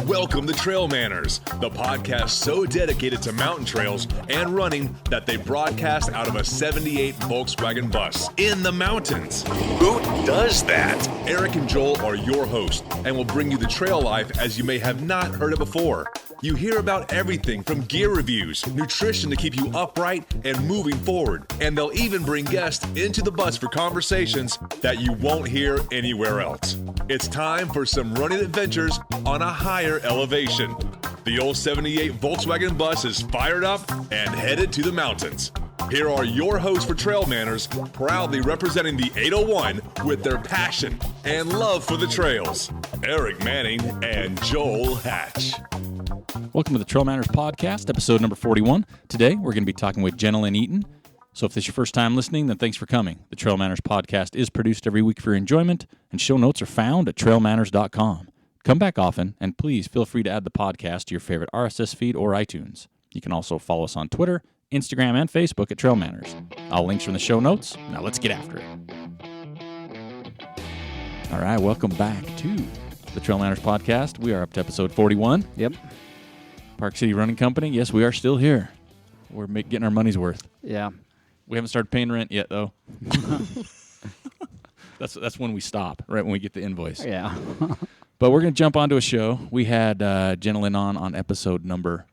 Welcome to Trail Manners, the podcast so dedicated to mountain trails and running that they broadcast out of a 78 Volkswagen bus in the mountains. Who does that? Eric and Joel are your hosts and will bring you the trail life as you may have not heard it before. You hear about everything from gear reviews, nutrition to keep you upright and moving forward, and they'll even bring guests into the bus for conversations that you won't hear anywhere else. It's time for some running adventures on a higher elevation. The old 78 Volkswagen bus is fired up and headed to the mountains. Here are your hosts for Trail Manners, proudly representing the 801 with their passion and love for the trails, Eric Manning and Joel Hatch. Welcome to the Trail Manners Podcast, episode number 41. Today, we're going to be talking with Jennliyn Eaton. So if this is your first time listening, then thanks for coming. The Trail Manners Podcast is produced every week for your enjoyment, and show notes are found at trailmanners.com. Come back often, and please feel free to add the podcast to your favorite RSS feed or iTunes. You can also follow us on Twitter, Instagram, and Facebook at Trail Manners. All links are in the show notes. Now let's get after it. All right, welcome back to the Trail Manners Podcast. We are up to episode 41. Yep. Park City Running Company. Yes, we are still here. We're getting our money's worth. Yeah. We haven't started paying rent yet, though. That's when we stop, right when we get the invoice. Yeah. But we're going to jump onto a show. We had Jennliyn on episode number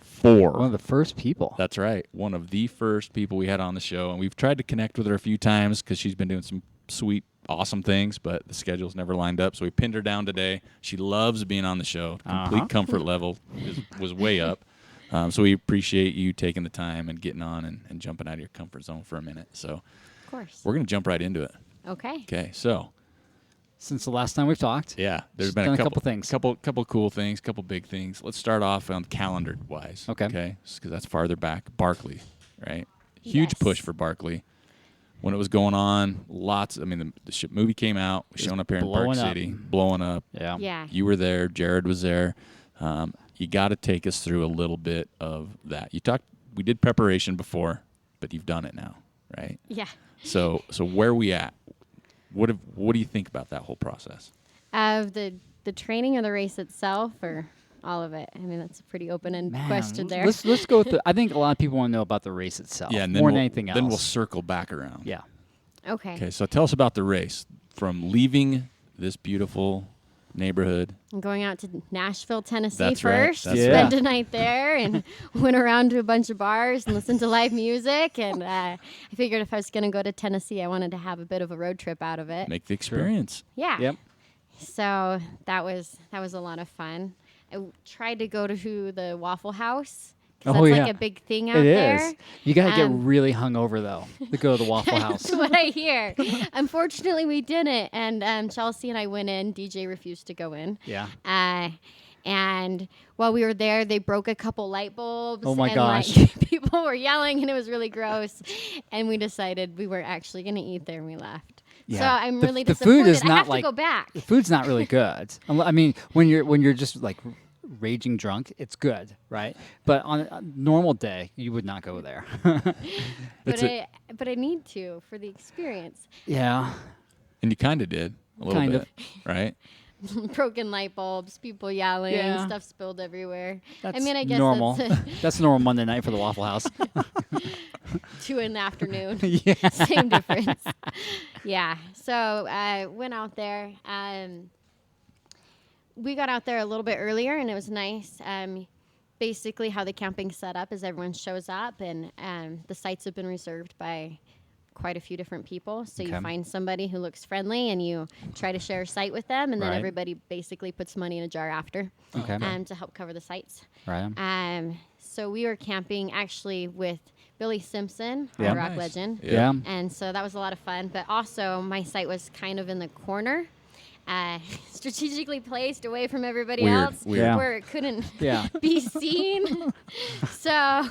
4. One of the first people. That's right. One of the first people we had on the show. And we've tried to connect with her a few times because she's been doing some sweet, awesome things, but the schedule's never lined up. So we pinned her down today. She loves being on the show. Complete comfort level was way up. So we appreciate you taking the time and getting on and jumping out of your comfort zone for a minute. So of course. We're going to jump right into it. Okay. So since the last time we've talked, there's been a couple things, couple cool things, couple big things. Let's start off on calendar wise. Okay, because that's farther back. Barkley, right? Huge push for Barkley. When it was going on, the movie came out, showing up here in Park City, blowing up. Yeah. You were there. Jared was there. You got to take us through a little bit of that. We did preparation before, but you've done it now, right? Yeah. So where are we at? What do you think about that whole process? Of the training or the race itself, or all of it? I mean, that's a pretty open-ended question there. Let's go with I think a lot of people want to know about the race itself. Yeah, and more than anything else. Then we'll circle back around. Yeah. Okay. So tell us about the race from leaving this beautiful neighborhood. I'm going out to Nashville, Tennessee That's first. Right. Spent a night there and went around to a bunch of bars and listened to live music. And I figured if I was going to go to Tennessee, I wanted to have a bit of a road trip out of it. Make the experience. Yeah. Yep. So that was a lot of fun. I tried to go to the Waffle House. That's like a big thing out there. It is. You got to get really hungover, though, to go to the Waffle House. That's what I hear. Unfortunately, we didn't. And Chelsea and I went in. DJ refused to go in. Yeah. And while we were there, they broke a couple light bulbs. Oh, my gosh. People were yelling, and it was really gross. And we decided we were actually going to eat there, and we left. Yeah. So I'm really the disappointed. food is not I have like, to go back. The food's not really good. I mean, when you're just like raging drunk, it's good, right? But on a normal day, you would not go there. But I need to for the experience. Yeah. And you kind of did a little bit, right? Broken light bulbs, people yelling, Yeah. stuff spilled everywhere. That's I mean, I guess normal. that's That's normal Monday night for the Waffle House. 2 in the afternoon. Yeah. Same difference. Yeah. So I went out there. We got out there a little bit earlier, and it was nice. Basically, how the camping's set up is everyone shows up, and the sites have been reserved by quite a few different people. So you find somebody who looks friendly, and you try to share a site with them, and then everybody basically puts money in a jar after to help cover the sites. Right. So we were camping actually with Billy Simpson, a rock legend. Yeah. And so that was a lot of fun. But also, my site was kind of in the corner, strategically placed away from everybody else, where it couldn't be seen. So,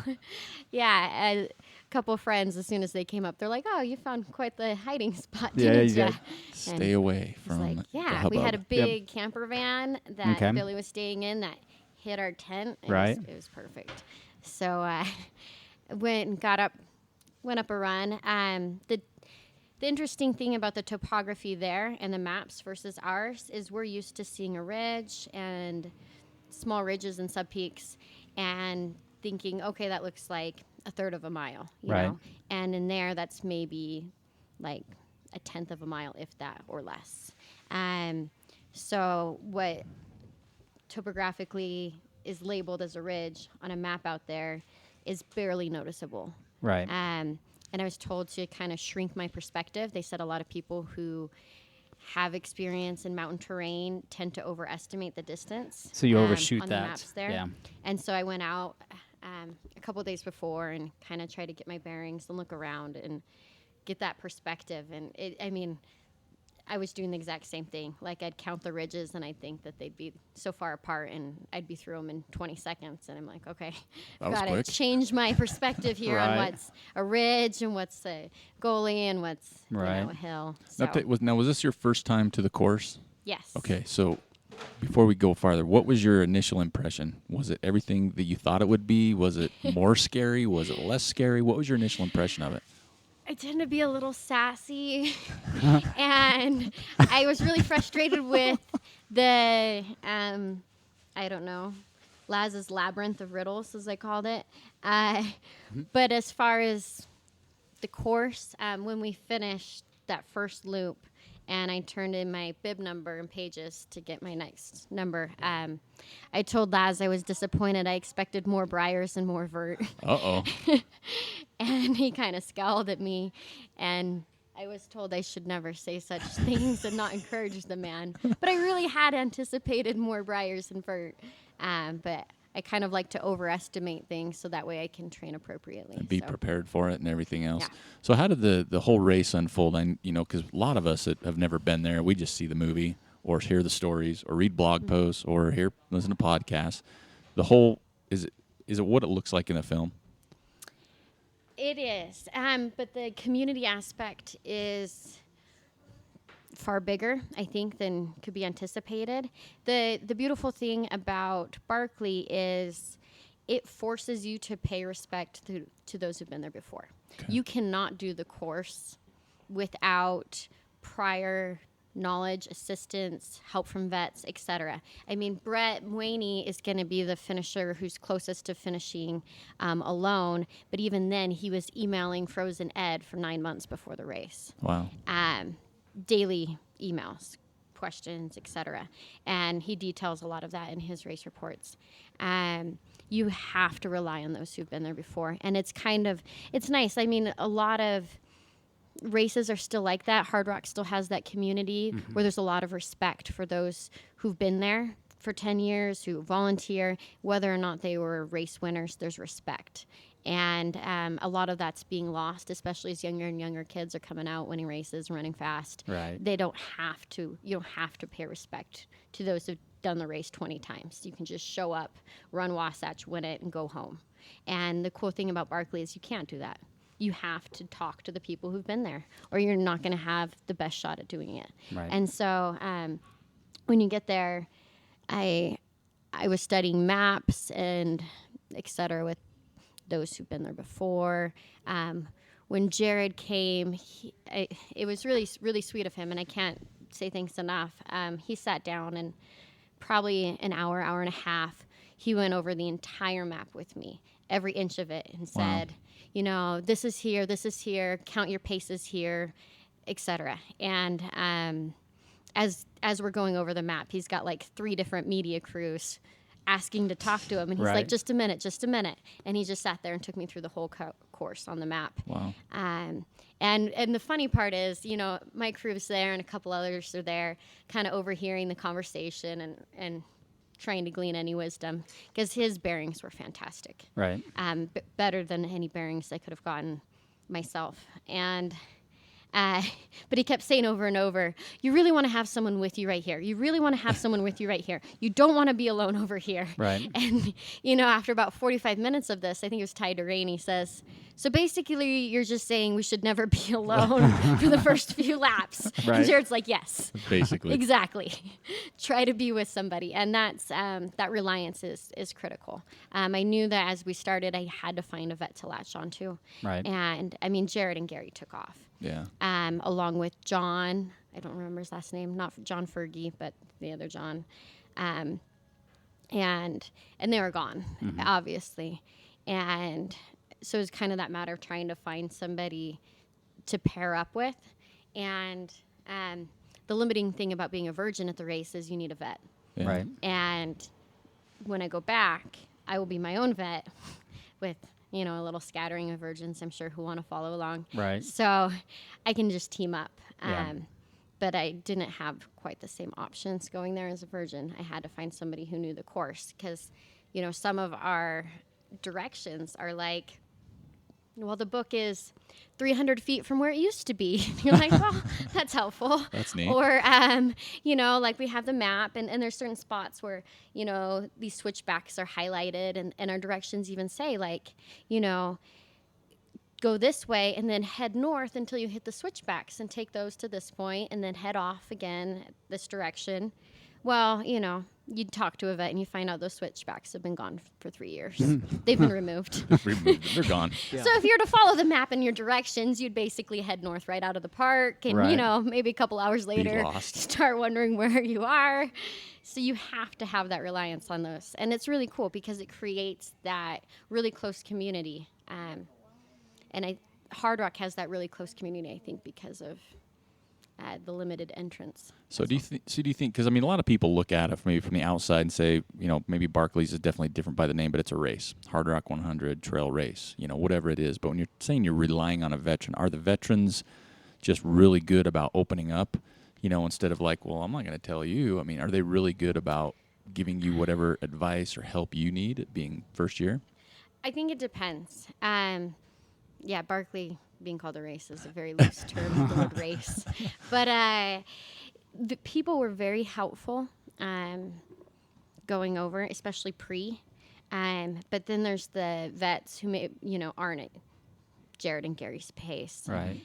a couple of friends, as soon as they came up, they're like, "Oh, you found quite the hiding spot, didn't you?" did. Stay away from the hubbub. we had a big camper van that Billy was staying in that hit our tent. It was perfect. So I went up a run. The interesting thing about the topography there and the maps versus ours is we're used to seeing a ridge and small ridges and sub-peaks and thinking, okay, that looks like a third of a mile, you know? And in there, that's maybe like a tenth of a mile, if that, or less. So what topographically is labeled as a ridge on a map out there is barely noticeable. Right. And I was told to kind of shrink my perspective. They said a lot of people who have experience in mountain terrain tend to overestimate the distance. So you overshoot on that. The maps there. Yeah. And so I went out a couple days before and kind of tried to get my bearings and look around and get that perspective. And I was doing the exact same thing. Like, I'd count the ridges, and I'd think that they'd be so far apart, and I'd be through them in 20 seconds. And I'm like, okay, I've got to change my perspective here on what's a ridge and what's a goalie and what's a hill. So. Now, was this your first time to the course? Yes. Okay, so before we go farther, what was your initial impression? Was it everything that you thought it would be? Was it more scary? Was it less scary? What was your initial impression of it? I tend to be a little sassy, and I was really frustrated with the, I don't know, Laz's labyrinth of riddles, as I called it. But as far as the course, when we finished that first loop, and I turned in my bib number and pages to get my next number, I told Laz I was disappointed. I expected more briars and more vert. Uh-oh. And he kind of scowled at me, and I was told I should never say such things and not encourage the man. But I really had anticipated more briars and vert. But I kind of like to overestimate things so that way I can train appropriately. And be prepared for it and everything else. Yeah. So how did the whole race unfold? Because a lot of us that have never been there, we just see the movie or hear the stories or read blog posts or listen to podcasts. The whole, is it what it looks like in a film? It is. But the community aspect is far bigger, I think, than could be anticipated. The beautiful thing about Barkley is it forces you to pay respect to those who've been there before. Okay. You cannot do the course without prior knowledge, assistance, help from vets, etc. I mean, Brett Mwaney is going to be the finisher who's closest to finishing alone, but even then, he was emailing Frozen Ed for 9 months before the race. Wow. Daily emails, questions, etc. And he details a lot of that in his race reports. You have to rely on those who've been there before. And it's nice. I mean, a lot of races are still like that. Hard Rock still has that community where there's a lot of respect for those who've been there for 10 years, who volunteer, whether or not they were race winners, there's respect. And a lot of that's being lost, especially as younger and younger kids are coming out, winning races, running fast. Right. You don't have to pay respect to those who've done the race 20 times. You can just show up, run Wasatch, win it, and go home. And the cool thing about Barkley is you can't do that. You have to talk to the people who've been there, or you're not going to have the best shot at doing it. Right. And so when you get there, I was studying maps and et cetera with those who've been there before. When Jared came, it was really, really sweet of him, and I can't say thanks enough. He sat down, and probably an hour and a half, he went over the entire map with me, every inch of it, and said, this is here, count your paces here, etc. And as we're going over the map, he's got like 3 different media crews asking to talk to him, and he's like, just a minute. And he just sat there and took me through the whole course on the map. Wow. And the funny part is, my crew's there and a couple others are there kind of overhearing the conversation and trying to glean any wisdom, because his bearings were fantastic. Right. Better than any bearings I could have gotten myself. And but he kept saying over and over, you really want to have someone with you right here. You really want to have someone with you right here. You don't want to be alone over here. Right. And, after about 45 minutes of this, I think it was Ty Durain, he says, so basically you're just saying we should never be alone for the first few laps. Right. And Jared's like, yes. Basically. Exactly. Try to be with somebody. And that's that reliance is critical. I knew that as we started, I had to find a vet to latch onto. Right. And, Jared and Gary took off. Yeah. Along with John, I don't remember his last name, not John Fergie, but the other John. and they were gone, obviously. And so it was kind of that matter of trying to find somebody to pair up with. And the limiting thing about being a virgin at the race is you need a vet. Yeah. Right. And when I go back, I will be my own vet with, a little scattering of virgins, I'm sure, who want to follow along. Right. So I can just team up. Yeah. But I didn't have quite the same options going there as a virgin. I had to find somebody who knew the course because, some of our directions are like, well, the book is 300 feet from where it used to be. You're like, well, that's helpful. That's neat. Or, like we have the map and there's certain spots where, these switchbacks are highlighted and our directions even say like, go this way and then head north until you hit the switchbacks and take those to this point and then head off again this direction. Well, you talk to a vet and you find out those switchbacks have been gone for 3 years. They've been removed. They're gone. Yeah. So if you're to follow the map and your directions, you'd basically head north right out of the park and, Right. Maybe a couple hours later lost. start wondering where you are. So you have to have that reliance on those. And it's really cool because it creates that really close community. And Hard Rock has that really close community, I think, because of the limited entrance. So do you think? Because a lot of people look at it maybe from the outside and say, maybe Barkley's is definitely different by the name, but it's a race, Hard Rock 100 trail race, whatever it is. But when you're saying you're relying on a veteran, are the veterans just really good about opening up? Instead of like, well, I'm not going to tell you. Are they really good about giving you whatever advice or help you need at being first year? I think it depends. Yeah, Barkley being called a race is a very loose term, the word race. But the people were very helpful going over, especially pre. But then there's the vets who aren't at Jared and Gary's pace. Right.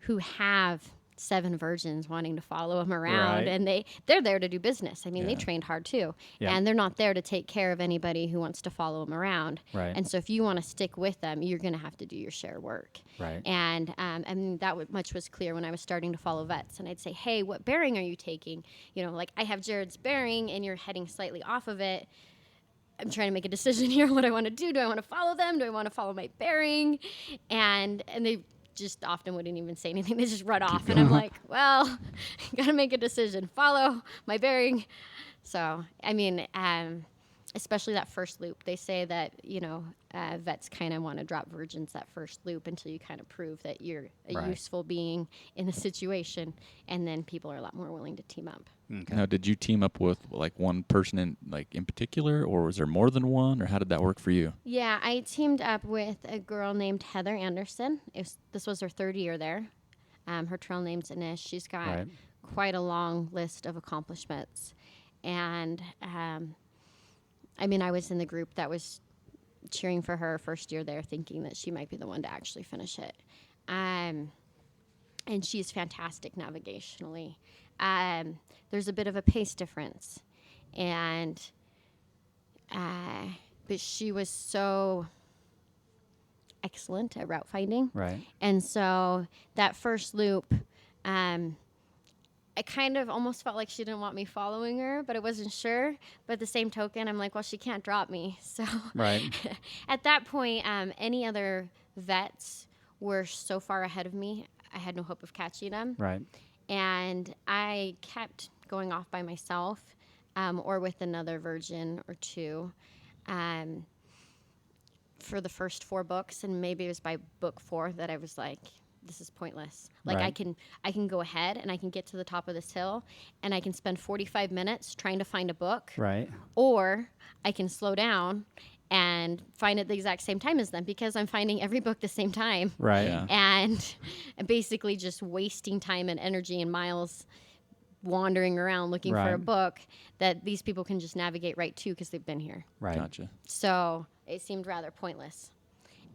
Who have 7 virgins wanting to follow them around, Right. and they're there to do business. They Yeah. trained hard too, Yeah. and they're not there to take care of anybody who wants to follow them around. Right. And so if you want to stick with them, you're going to have to do your share work. Right. And that much was clear when I was starting to follow vets, and I'd say, hey, what bearing are you taking? Like I have Jared's bearing, and you're heading slightly off of it. I'm trying to make a decision here. What I want to do? Do I want to follow them? Do I want to follow my bearing? And they just often wouldn't even say anything. They just run off. And I'm like, well, got to make a decision. Follow my bearing. So, especially that first loop. They say that, vets kind of want to drop virgins that first loop until you kind of prove that you're a Right. useful being in the situation. And then people are a lot more willing to team up. Okay. Now, did you team up with like one person in particular, or was there more than one, or how did that work for you? Yeah, I teamed up with a girl named Heather Anderson. This was her 3rd year there. Her trail name's Anish. She's got Right. quite a long list of accomplishments. And, I was in the group that was cheering for her first year there, thinking that she might be the one to actually finish it. And she's fantastic navigationally. There's a bit of a pace difference. And... but she was so excellent at route finding. Right. And so that first loop, I kind of almost felt like she didn't want me following her, but I wasn't sure. But at the same token, I'm like, well, she can't drop me. So Right. at that point, any other vets were so far ahead of me, I had no hope of catching them. Right. And I kept going off by myself or with another virgin or two for the first 4 books. And maybe it was by book 4 that I was like, this is pointless. Like Right. I can go ahead and I can get to the top of this hill and I can spend 45 minutes trying to find a book. Right. Or I can slow down and find it the exact same time as them because I'm finding every book the same time. Right. Yeah. And basically just wasting time and energy and miles wandering around looking for a Right. book that these people can just navigate right to because they've been here. Right. Gotcha. So it seemed rather pointless.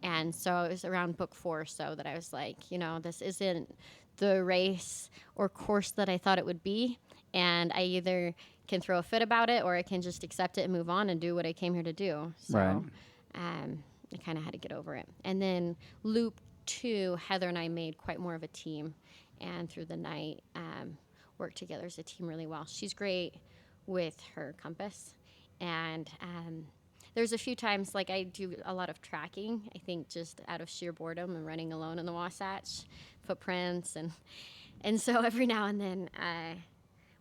And so it was around book 4 or so that I was like, this isn't the race or course that I thought it would be. And I either can throw a fit about it or I can just accept it and move on and do what I came here to do. So Right. I kind of had to get over it. And then loop 2, Heather and I made quite more of a team. And through the night, worked together as a team really well. She's great with her compass. And there's a few times, like I do a lot of tracking, I think just out of sheer boredom and running alone in the Wasatch, footprints. And so every now and then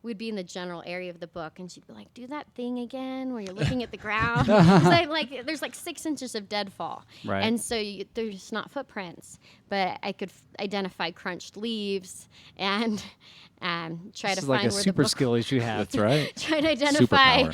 we'd be in the general area of the book, and she'd be like, do that thing again where you're looking at the ground. There's like 6 inches of deadfall. Right. And so there's not footprints, but I could identify crunched leaves and try to find like a where super the book skill issue have. That's right. try to identify,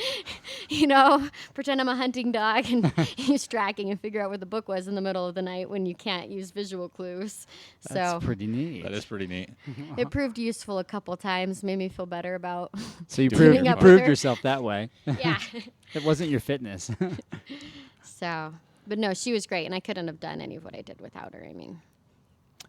Superpower. Pretend I'm a hunting dog and use tracking and figure out where the book was in the middle of the night when you can't use visual clues. That's pretty neat. That is pretty neat. It proved useful a couple times, made me feel better about. So you Keeping up with proved her. yourself that way. Yeah. It wasn't your fitness. So, but no, she was great, and I couldn't have done any of what I did without her. I mean,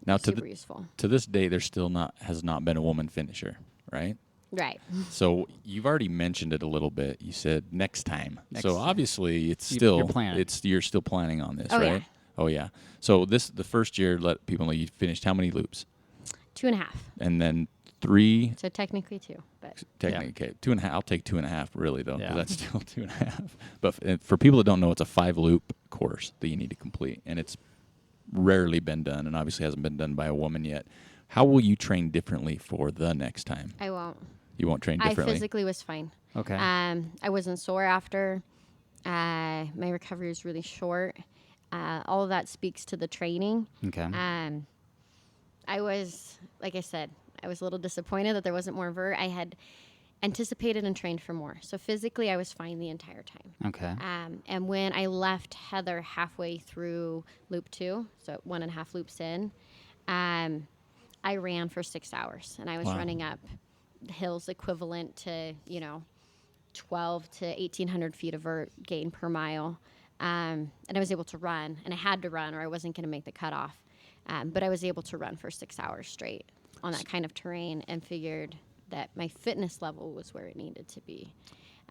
Now super useful. to this day, there still has not been a woman finisher, right? Right. So you've already mentioned it a little bit. You said next time. Next So time. obviously it's You're planning. you're still planning on this, Oh, right? yeah. Oh yeah. So the first year, let people know you finished how many loops, 2.5. and then 3. So technically 2, but Technically, okay, 2.5. I'll take 2.5 really though, 'cause Yeah. that's still 2.5. But for people that don't know, it's a 5-loop course that you need to complete, and it's rarely been done, and obviously hasn't been done by a woman yet. How will you train differently for the next time? I won't. You won't train I differently. physically was fine. Okay. I wasn't sore after. My recovery was really short. All of that speaks to the training. Okay. I was, like I said, I was a little disappointed that there wasn't more vert. I had anticipated and trained for more. So physically, I was fine the entire time. Okay. And when I left Heather halfway through loop 2, so 1.5 loops in, I ran for 6 hours, and I was running up hills equivalent to 12 to 1,800 feet of vert gain per mile. And I was able to run, and I had to run or I wasn't going to make the cutoff. But I was able to run for 6 hours straight on that kind of terrain, and figured that my fitness level was where it needed to be.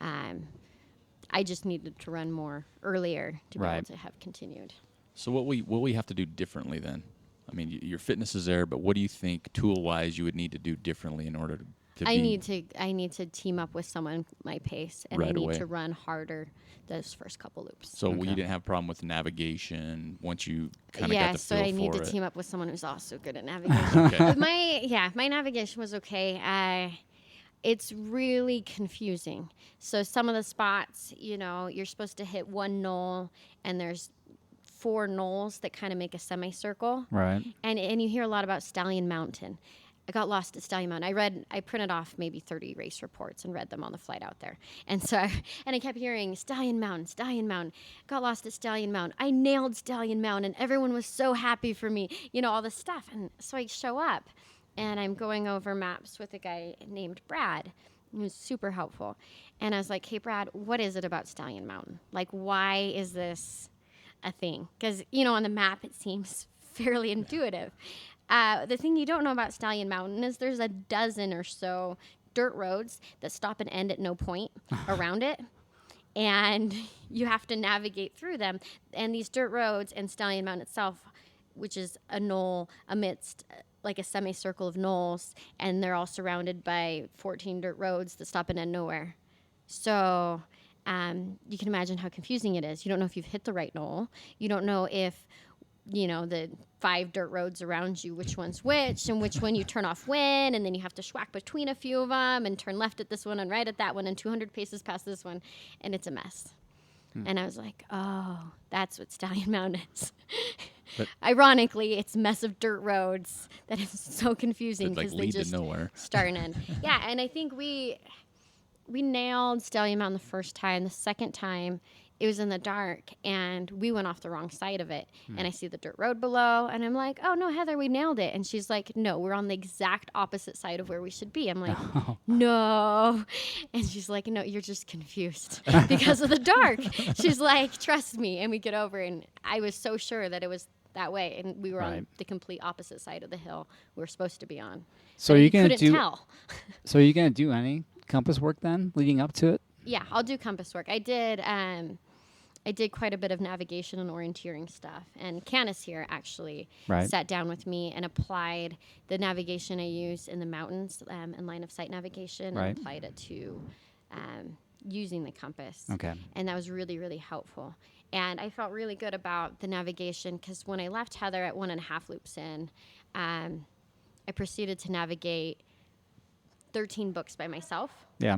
I just needed to run more earlier to be able to have continued. So what we have to do differently then? I mean, your fitness is there, but what do you think tool-wise you would need to do differently in order to I need to team up with someone my pace, and Right I need away. to run harder those first couple loops. So you didn't have a problem with navigation once you kind of got Yeah, the so feel I need for to it? team up with someone who's also good at navigation. Okay. But my navigation was okay. It's really confusing. So some of the spots, you're supposed to hit one knoll, and there's 4 knolls that kind of make a semicircle. Right. And you hear a lot about Stallion Mountain. I got lost at Stallion Mountain. I printed off maybe 30 race reports and read them on the flight out there. And so, I kept hearing Stallion Mountain, Stallion Mountain. Got lost at Stallion Mountain. I nailed Stallion Mountain, and everyone was so happy for me. All this stuff. And so I show up, and I'm going over maps with a guy named Brad, who was super helpful. And I was like, hey, Brad, what is it about Stallion Mountain? Like, why is this a thing? Because, on the map, it seems fairly intuitive. The thing you don't know about Stallion Mountain is there's a dozen or so dirt roads that stop and end at no point around it. And you have to navigate through them. And these dirt roads and Stallion Mountain itself, which is a knoll amidst like a semicircle of knolls, and they're all surrounded by 14 dirt roads that stop and end nowhere. So you can imagine how confusing it is. You don't know if you've hit the right knoll. You don't know if the 5 dirt roads around you, which one's which, and which one you turn off when, and then you have to schwack between a few of them and turn left at this one and right at that one and 200 paces past this one, and it's a mess. And I was like, oh, that's what Stallion Mountain is. But ironically, it's a mess of dirt roads that is so confusing That, because lead they just to nowhere. start and end. Yeah, and I think we nailed Stallion Mountain the first time. The second time, it was in the dark, and we went off the wrong side of it. And I see the dirt road below, and I'm like, oh, no, Heather, we nailed it. And she's like, no, we're on the exact opposite side of where we should be. I'm like, no. And she's like, no, you're just confused because of the dark. She's like, trust me. And we get over, and I was so sure that it was that way, and we were on the complete opposite side of the hill we were supposed to be on. So are you couldn't gonna do? tell. So are you gonna do any compass work then, leading up to it? Yeah, I'll do compass work. I did quite a bit of navigation and orienteering stuff. And Candace here actually sat down with me and applied the navigation I use in the mountains and line of sight navigation and applied it to using the compass. Okay. And that was really, really helpful. And I felt really good about the navigation because when I left Heather at 1.5 loops in, I proceeded to navigate 13 books by myself. Yeah.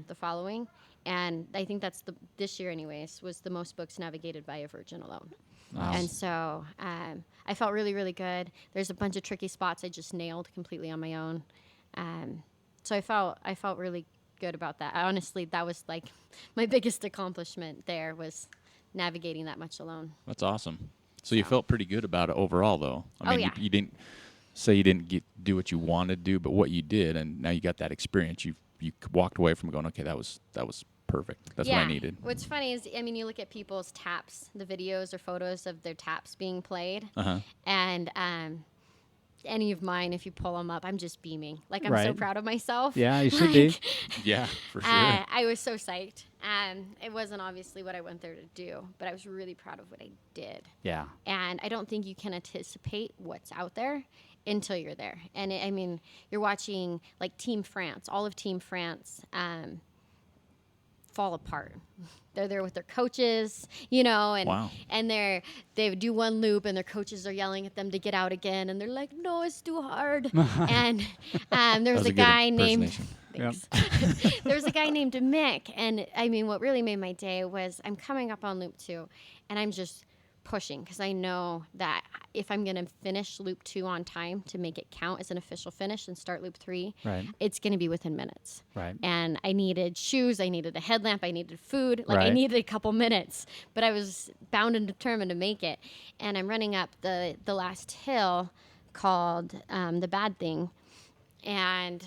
The following. And I think that's this year anyways, was the most books navigated by a virgin alone. Wow. And so I felt really, really good. There's a bunch of tricky spots I just nailed completely on my own. So I felt really good about that. Honestly, that was like my biggest accomplishment there was navigating that much alone. That's awesome. So you felt pretty good about it overall, though. I mean, yeah. you didn't say you didn't do what you wanted to do, but what you did, and now you got that experience. You walked away from going, okay, that was perfect. That's what I needed. What's funny is, I mean, you look at people's taps, the videos or photos of their taps being played, and any of mine, if you pull them up, I'm just beaming. Like, I'm so proud of myself. Yeah, you should be. Yeah, for sure. I was so psyched. It wasn't obviously what I went there to do, but I was really proud of what I did. Yeah. And I don't think you can anticipate what's out there until you're there. And I mean, you're watching like Team France, all of Team France fall apart. They're there with their coaches, you know, and Wow. and they do one loop and their coaches are yelling at them to get out again, and they're like, no, it's too hard. And there was a guy named Thanks. There was a guy named Mick, and I mean, what really made my day was I'm coming up on loop 2, and I'm just pushing because I know that if I'm going to finish loop 2 on time to make it count as an official finish and start loop 3, it's going to be within minutes. Right. And I needed shoes, I needed a headlamp, I needed food. Like, I Right. needed a couple minutes, but I was bound and determined to make it. And I'm running up the last hill called the Bad Thing, and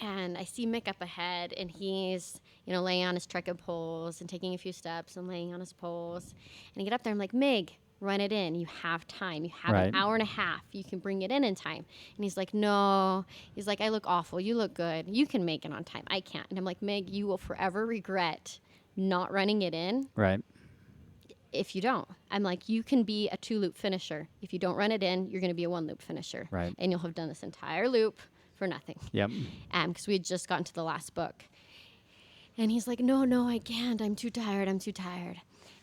I see Mick up ahead, and he's, you know, laying on his trekking poles and taking a few steps and laying on his poles. And I get up there, I'm like, Mig, run it in. You have time. You have an hour and a half. You can bring it in time. And he's like, no. He's like, I look awful. You look good. You can make it on time. I can't. And I'm like, Mig, you will forever regret not running it in. Right. If you don't. I'm like, you can be a 2-loop finisher. If you don't run it in, you're going to be a 1-loop finisher. Right. And you'll have done this entire loop for nothing. Yep. Because we had just gotten to the last book. And he's like, no, I can't. I'm too tired.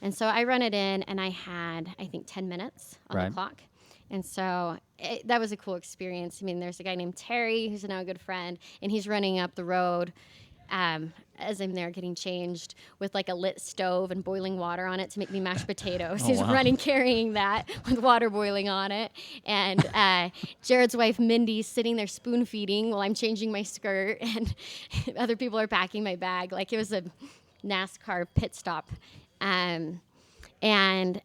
And so I run it in, and I had, I think, 10 minutes on the clock. And so that was a cool experience. I mean, there's a guy named Terry, who's now a good friend, and he's running up the road as I'm there getting changed with like a lit stove and boiling water on it to make me mashed potatoes. He's running carrying that with water boiling on it. And Jared's wife, Mindy's sitting there spoon feeding while I'm changing my skirt, and other people are packing my bag. Like, it was a NASCAR pit stop. And I'm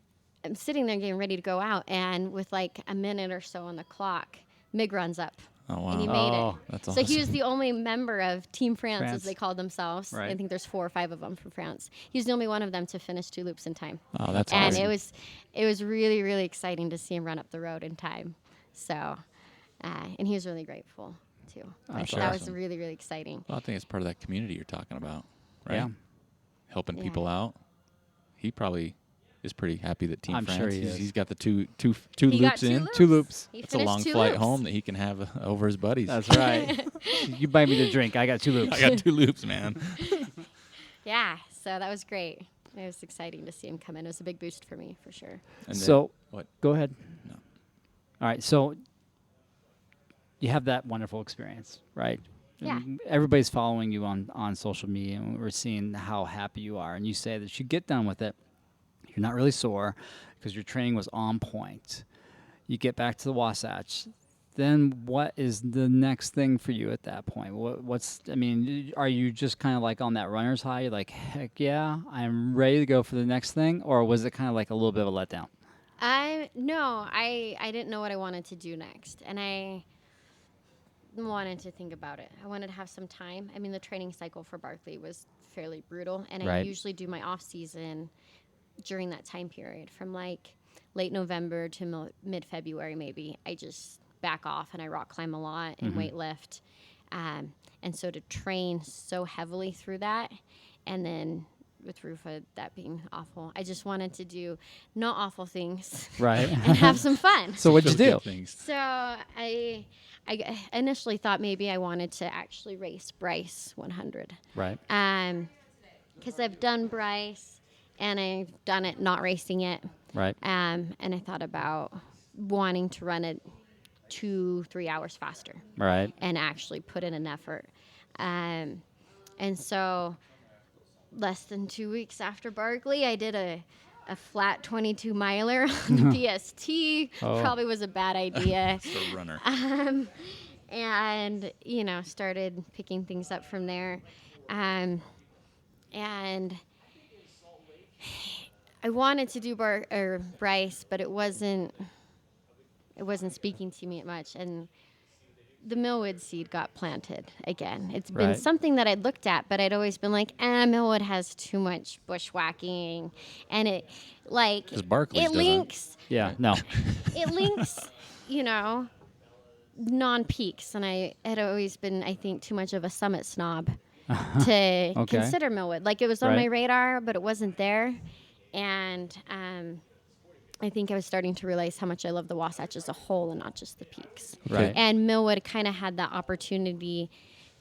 sitting there getting ready to go out, and with like a minute or so on the clock, Mig runs up. Oh, wow. And he made it. That's so awesome. he was the only member of Team France, as they called themselves. Right. I think there's 4 or 5 of them from France. He was the only one of them to finish 2 loops in time. Oh, that's and awesome. it was really, really exciting to see him run up the road in time. So, and he was really grateful too. That's That was awesome. really, really exciting. Well, I think it's part of that community you're talking about, right? Yeah. Helping Yeah. people out. He probably is pretty happy that Team I'm France. sure he is. He's got the two He got loops in. 2 loops. He That's a finished long 2 flight loops. home that he can have over his buddies. That's right. You buy me the drink. I got 2 loops. I got 2 loops, man. Yeah, so that was great. It was exciting to see him come in. It was a big boost for me, for sure. And So, what? go ahead. No. All right. So, you have that wonderful experience, right? Yeah. Everybody's following you on social media, and we're seeing how happy you are. And you say that you get done with it, you're not really sore because your training was on point. You get back to the Wasatch. Then what is the next thing for you at that point? Are you just kind of like on that runner's high? You're like, heck yeah, I'm ready to go for the next thing? Or was it kind of like a little bit of a letdown? No, I didn't know what I wanted to do next. And I wanted to think about it. I wanted to have some time. I mean, the training cycle for Barkley was fairly brutal. And I Right. usually do my off season during that time period from like late November to mid-February maybe. I just back off and I rock climb a lot and weight lift. And so to train so heavily through that, and then with Rufa, that being awful, I just wanted to do not awful things Right. and have some fun. So what'd you Feel do? good things. So I initially thought maybe I wanted to actually race Bryce 100. Right. because I've done Bryce and I've done it not racing it. Right. And I thought about wanting to run it 2-3 hours faster. Right. And actually put in an effort. And so less than 2 weeks after Barkley, I did a flat 22 miler on the PST. Probably was a bad idea. The runner. And, started picking things up from there. And I wanted to do Bryce, but it wasn't speaking to me much. And the Millwood seed got planted again. It's been something that I'd looked at, but I'd always been like, Millwood has too much bushwhacking. And it, like, 'Cause Barkley's it links. Yeah, no. It links, non-peaks. And I had always been, I think, too much of a summit snob to consider Millwood. Like, it was on my radar, but it wasn't there. And I think I was starting to realize how much I love the Wasatch as a whole and not just the peaks. Right. And Millwood kind of had that opportunity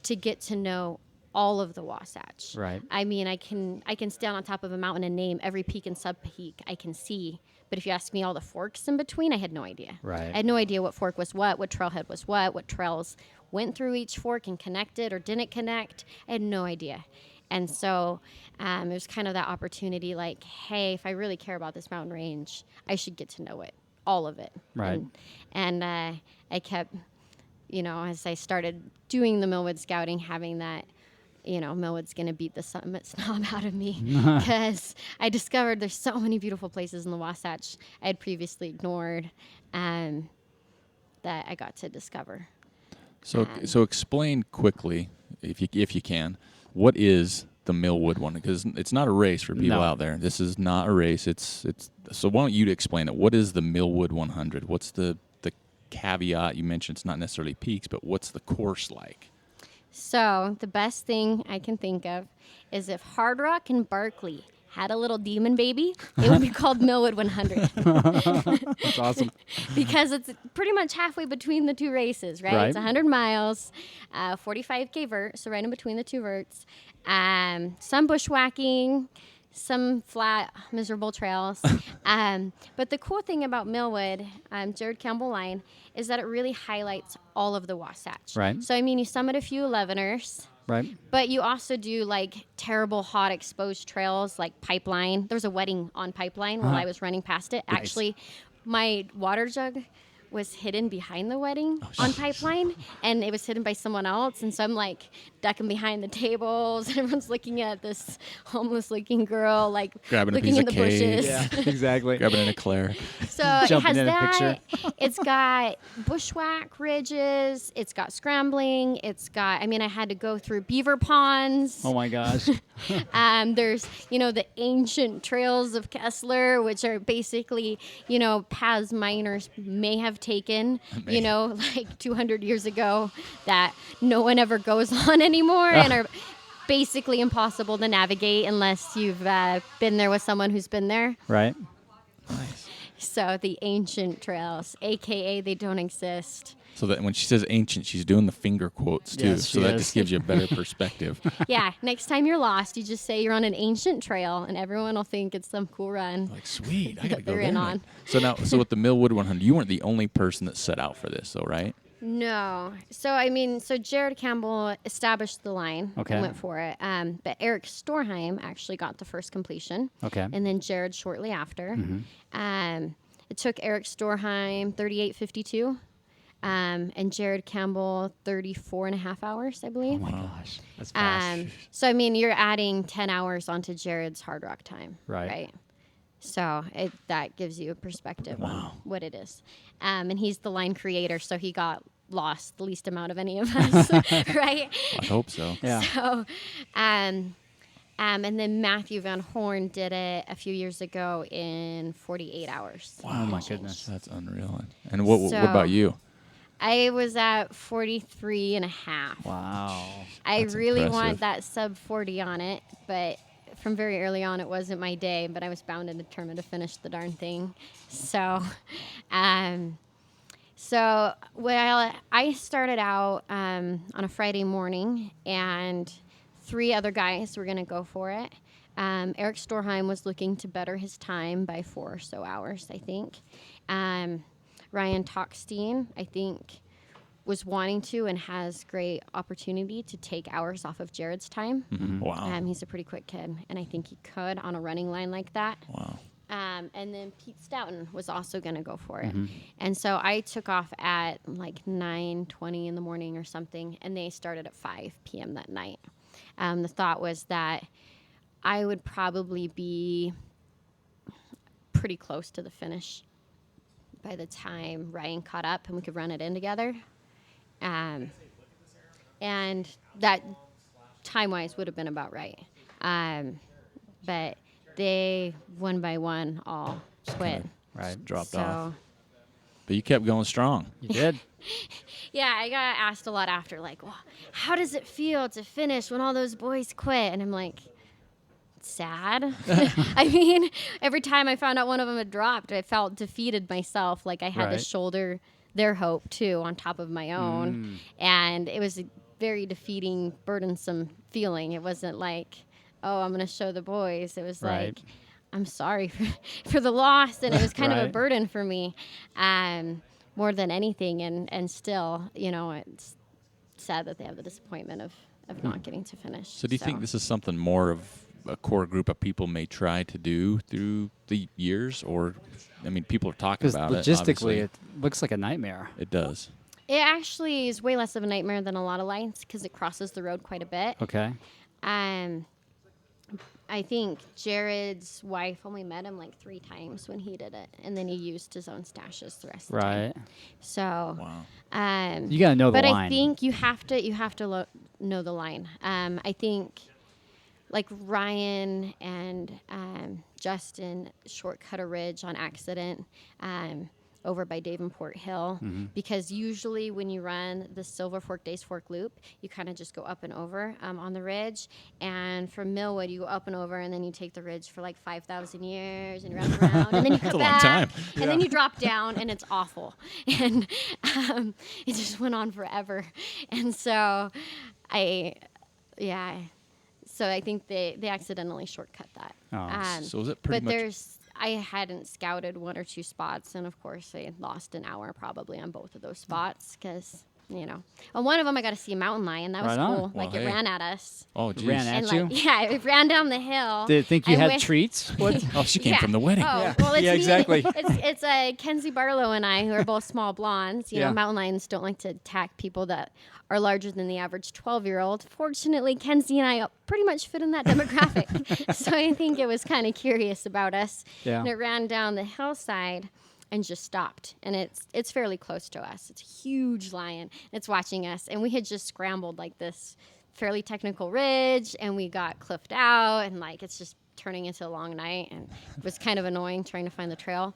to get to know all of the Wasatch. Right. I mean, I can stand on top of a mountain and name every peak and sub-peak I can see. But if you ask me all the forks in between, I had no idea. Right. I had no idea what fork was what trailhead was what trails went through each fork and connected or didn't connect. I had no idea. And so it was kind of that opportunity like, hey, if I really care about this mountain range, I should get to know it, all of it. Right. And I kept, as I started doing the Millwood scouting, having that, Millwood's going to beat the summit snob out of me because I discovered there's so many beautiful places in the Wasatch I had previously ignored that I got to discover. So explain quickly, if you can, what is the Millwood one? Because it's not a race for people out there. This is not a race. It's so why don't you explain it? What is the Millwood 100? What's the caveat? You mentioned it's not necessarily peaks, but what's the course like? So the best thing I can think of is if Hard Rock and Barkley had a little demon baby, it would be called Millwood 100. That's awesome. Because it's pretty much halfway between the two races, right? It's 100 miles, 45K vert, so right in between the two verts. Some bushwhacking, some flat, miserable trails. But the cool thing about Millwood, Jared Campbell line, is that it really highlights all of the Wasatch. Right. So, you summit a few 11ers. Right. But you also do like terrible hot exposed trails like Pipeline. There was a wedding on Pipeline while I was running past it. Nice. Actually, my water jug was hidden behind the wedding on Pipeline, and it was hidden by someone else. And so I'm like ducking behind the tables. Everyone's looking at this homeless-looking girl, like grabbing looking in the bushes. Yeah, exactly. Grabbing an eclair. So it has in a that. picture. It's got bushwhack ridges. It's got scrambling. It's got, I had to go through beaver ponds. Oh my gosh. There's, the ancient trails of Kessler, which are basically, paths miners may have taken, like 200 years ago that no one ever goes on anymore and are basically impossible to navigate unless you've been there with someone who's been there. Right. Nice. So the ancient trails, AKA they don't exist. So that when she says ancient, she's doing the finger quotes too. Yes, so that just gives you a better perspective. Yeah, next time you're lost, you just say you're on an ancient trail, and everyone will think it's some cool run. Like, sweet, I gotta go They're there. in on. So with the Millwood 100, you weren't the only person that set out for this, though, right? No. So, so Jared Campbell established the line and went for it. But Eric Storheim actually got the first completion. Okay. And then Jared shortly after. It took Eric Storheim 38:52. And Jared Campbell 34 and a half hours, I believe. Oh my gosh. That's fast. So, you're adding 10 hours onto Jared's Hard Rock time. Right. So that gives you a perspective on what it is. And he's the line creator, so he got lost the least amount of any of us, right? I hope so. Yeah. So, and then Matthew Van Horn did it a few years ago in 48 hours. Wow. Oh my goodness. That's unreal. And what about you? I was at 43 and a half. Wow. I That's really impressive. want that sub 40 on it, but from very early on, it wasn't my day, but I was bound and determined to finish the darn thing. So, I started out on a Friday morning, and 3 other guys were going to go for it. Eric Storheim was looking to better his time by 4 or so hours, I think. Ryan Tockstein, I think, was wanting to and has great opportunity to take hours off of Jared's time. Mm-hmm. Wow. He's a pretty quick kid, and I think he could on a running line like that. Wow. And then Pete Stoughton was also going to go for it. Mm-hmm. And so I took off at like 9:20 in the morning or something, and they started at 5 p.m. that night. The thought was that I would probably be pretty close to the finish by the time Ryan caught up and we could run it in together. And that time-wise would have been about right. But they, one by one, all quit. Right. Dropped So, off. But you kept going strong. You did. yeah, I got asked a lot after, like, well, how does it feel to finish when all those boys quit? And I'm like, sad. I mean, every time I found out one of them had dropped, I felt defeated myself. Like I had to shoulder their hope, too, on top of my own. And it was a very defeating, burdensome feeling. It wasn't like, oh, I'm going to show the boys. It was like, I'm sorry for the loss. And it was kind of a burden for me more than anything. And still, you know, it's sad that they have the disappointment of not getting to finish. So do you think this is something more of a core group of people may try to do through the years? Or, I mean, people are talking about it. Logistically, Obviously. it looks like a nightmare. It does. It actually is way less of a nightmare than a lot of lines because it crosses the road quite a bit. Okay. I think Jared's wife only met him like 3 times when he did it, and then he used his own stashes the rest of the time. So, wow. You gotta know the line. But I think you have to know the line. I think like Ryan and Justin shortcut a ridge on accident over by Davenport Hill, because usually when you run the Silver Fork Days Fork Loop, you kind of just go up and over on the ridge. And from Millwood, you go up and over, and then you take the ridge for like 5,000 years and run around, and then you come back, and then you drop down, and it's awful. And it just went on forever. And so I think they accidentally shortcut that. So is it pretty much... I hadn't scouted 1 or 2 spots, and of course I lost an hour probably on both of those spots because, you know, on one of them I got to see a mountain lion. That was cool. Well, like it ran at us. Oh, geez. Ran at you? Yeah, it ran down the hill. Did it think you had treats? What? Oh, she came from the wedding. Oh, well, it's me. Exactly. It's Kenzie Barlow and I, who are both small blondes. You know, mountain lions don't like to attack people that are larger than the average 12-year-old. Fortunately, Kenzie and I pretty much fit in that demographic. So I think it was kind of curious about us. Yeah. And it ran down the hillside and just stopped. And it's fairly close to us. It's a huge lion. It's watching us. And we had just scrambled like this fairly technical ridge, and we got cliffed out, and like it's just turning into a long night, and it was kind of annoying trying to find the trail.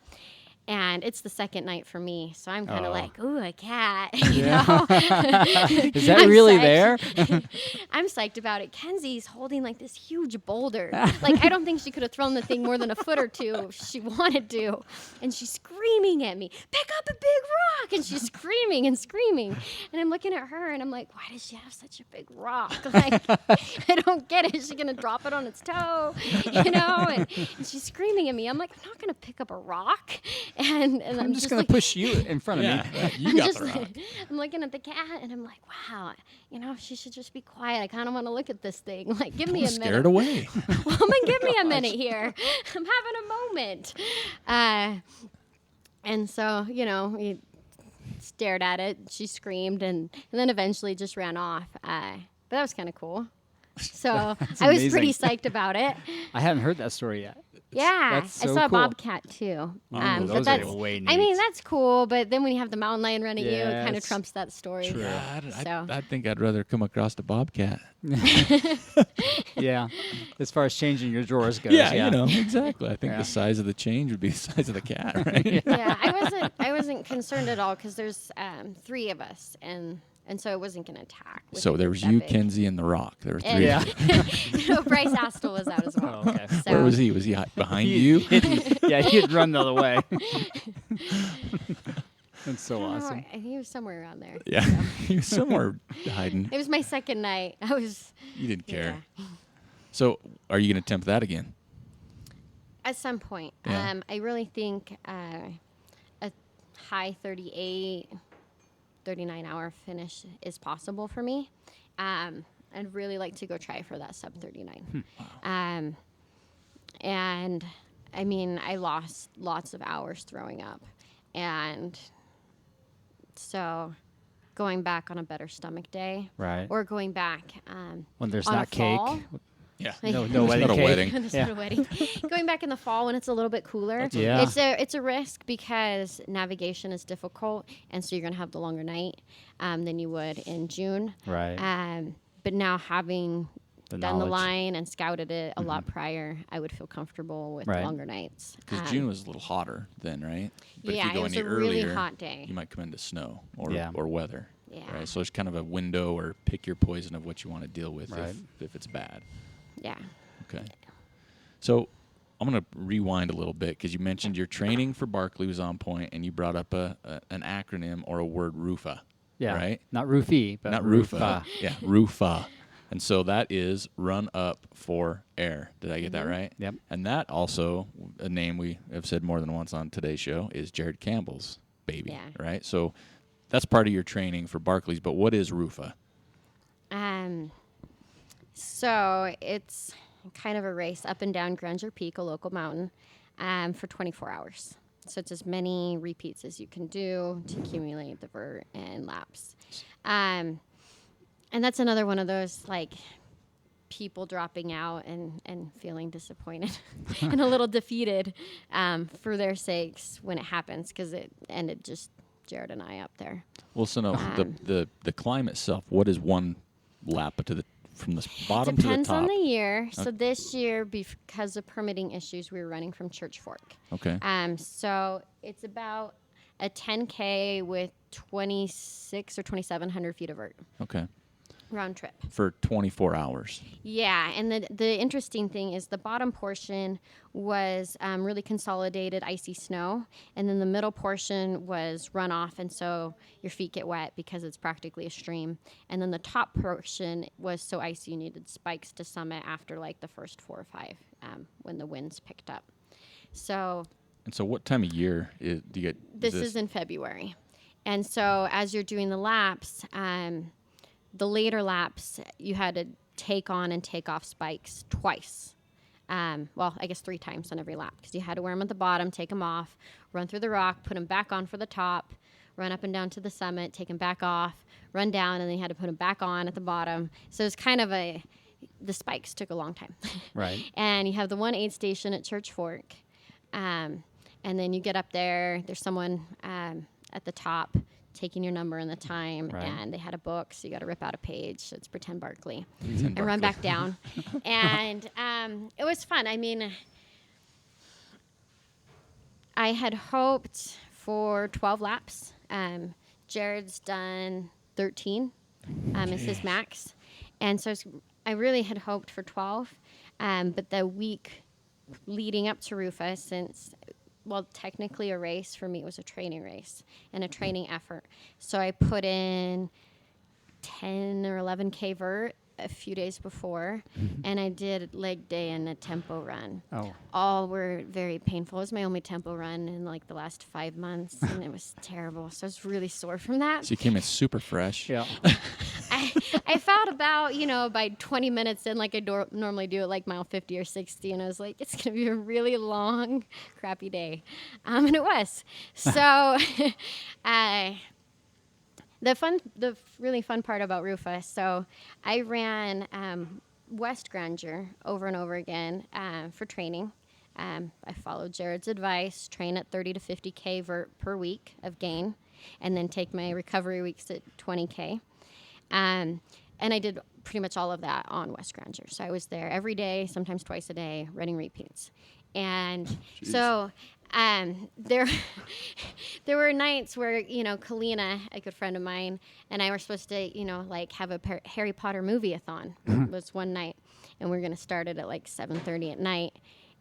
And it's the second night for me, so I'm kind of like, ooh, a cat, you know? Is that really there? I'm psyched about it. Kenzie's holding like this huge boulder. Like, I don't think she could have thrown the thing more than a foot or 2 if she wanted to. And she's screaming at me, pick up a big rock. And she's screaming and screaming. And I'm looking at her and I'm like, why does she have such a big rock? Like, I don't get it. Is she going to drop it on its toe? You know? And she's screaming at me. I'm like, I'm not going to pick up a rock. And I'm just going to push you in front of me. You got the rock. I'm looking at the cat, and I'm like, wow, you know, she should just be quiet. I kind of want to look at this thing. Like, give me a minute. Scare it away. Woman, give me a minute here. I'm having a moment. And so, you know, we stared at it. She screamed, and then eventually just ran off. But that was kind of cool. So I was pretty psyched about it. I haven't heard that story yet. Yeah, That's so I saw a cool. bobcat too. Those but that's, are way neat. I mean, that's cool. But then when you have the mountain lion run at you, it kind of trumps that story. True. Yeah, I think I'd rather come across the bobcat. Yeah, as far as changing your drawers goes. Yeah, you know, exactly. I think the size of the change would be the size of the cat, right? Yeah, I wasn't concerned at all because there's 3 of us, and so it wasn't going to attack. So there was you, Kenzie, and the rock. There were 3. Yeah. No, Bryce Astle was out as well. Oh, okay. So. Where was he? Was he behind you? Yeah, he'd run the other way. That's so awesome. I think he was somewhere around there. Yeah, So. he was somewhere hiding. It was my second night. You didn't care. Yeah. So are you going to attempt that again? At some point. Yeah. I really think a high 38, 39-hour finish is possible for me. I'd really like to go try for that sub 39. Wow. And I mean, I lost lots of hours throwing up. And so going back on a better stomach day. Right. Or going back when there's on not a cake. fall. Yeah. No wedding not a cake. wedding. There's not a wedding. Going back in the fall when it's a little bit cooler. Yeah. It's a risk because navigation is difficult, and so you're going to have the longer night than you would in June. Right. But now having The done the knowledge. line and scouted it a lot prior, I would feel comfortable with Right. longer nights. Because June was a little hotter then, right? But Yeah, if you go it was any a really earlier, hot day. you might come into snow or Yeah. weather. Yeah. Right. So there's kind of a window or pick your poison of what you want to deal with Right. if it's bad. Yeah. Okay. So I'm going to rewind a little bit because you mentioned your training for Barkley was on point, and you brought up an acronym or a word, RUFA. Yeah. Right? Not roofie, but Not roofa. RUFA. Yeah, RUFA. And so that is run up for air. Did I get that right? Yep. And that also, a name we have said more than once on today's show, is Jared Campbell's baby. Yeah. Right? So that's part of your training for Barkley's, but what is RUFA? So it's kind of a race up and down Granger Peak, a local mountain, for 24 hours. So it's as many repeats as you can do to accumulate the vert and laps. And that's another one of those, like, people dropping out and feeling disappointed and a little defeated for their sakes when it happens, because it ended just Jared and I up there. Well, so no, the climb itself, what is one lap from the bottom to the top? Depends on the year. So this year, because of permitting issues, we were running from Church Fork. Okay. So it's about a 10K with 2,600 or 2,700 feet of vert Okay. round trip. For 24 hours. Yeah, and the interesting thing is the bottom portion was really consolidated icy snow, and then the middle portion was runoff, and so your feet get wet because it's practically a stream. And then the top portion was so icy you needed spikes to summit after like the first 4 or 5 when the winds picked up. So. And so what time of year do you get? This is in February. And so as you're doing the laps, the later laps, you had to take on and take off spikes twice. Well, I guess 3 times on every lap, because you had to wear them at the bottom, take them off, run through the rock, put them back on for the top, run up and down to the summit, take them back off, run down, and then you had to put them back on at the bottom. So it was kind of the spikes took a long time. Right. And you have the 1 aid station at Church Fork. And then you get up there, there's someone at the top taking your number and the time, Right. and they had a book, so you got to rip out a page. So it's pretend Barkley, Pretend and run Barkley. back down. And it was fun. I mean, I had hoped for 12 laps. Jared's done 13. Is his max, and so I really had hoped for 12. But the week leading up to Rufa, since, well, technically a race for me, it was a training race and a training effort. So I put in 10 or 11K vert a few days before, and I did leg day and a tempo run. Oh. All were very painful. It was my only tempo run in like the last 5 months, and it was terrible. So I was really sore from that. So you came in super fresh. Yeah. I felt about, by 20 minutes in, like I normally do at like mile 50 or 60, and I was like, it's going to be a really long, crappy day. And it was. So the really fun part about Rufa, so I ran West Granger over and over again for training. I followed Jared's advice, train at 30 to 50K vert per week of gain, and then take my recovery weeks at 20K. And I did pretty much all of that on West Granger. So I was there every day, sometimes twice a day, running repeats. And so there were nights where, Kalina, a good friend of mine, and I were supposed to, have a Harry Potter movie-a-thon. It was one night, and we were going to start it at like 7:30 at night.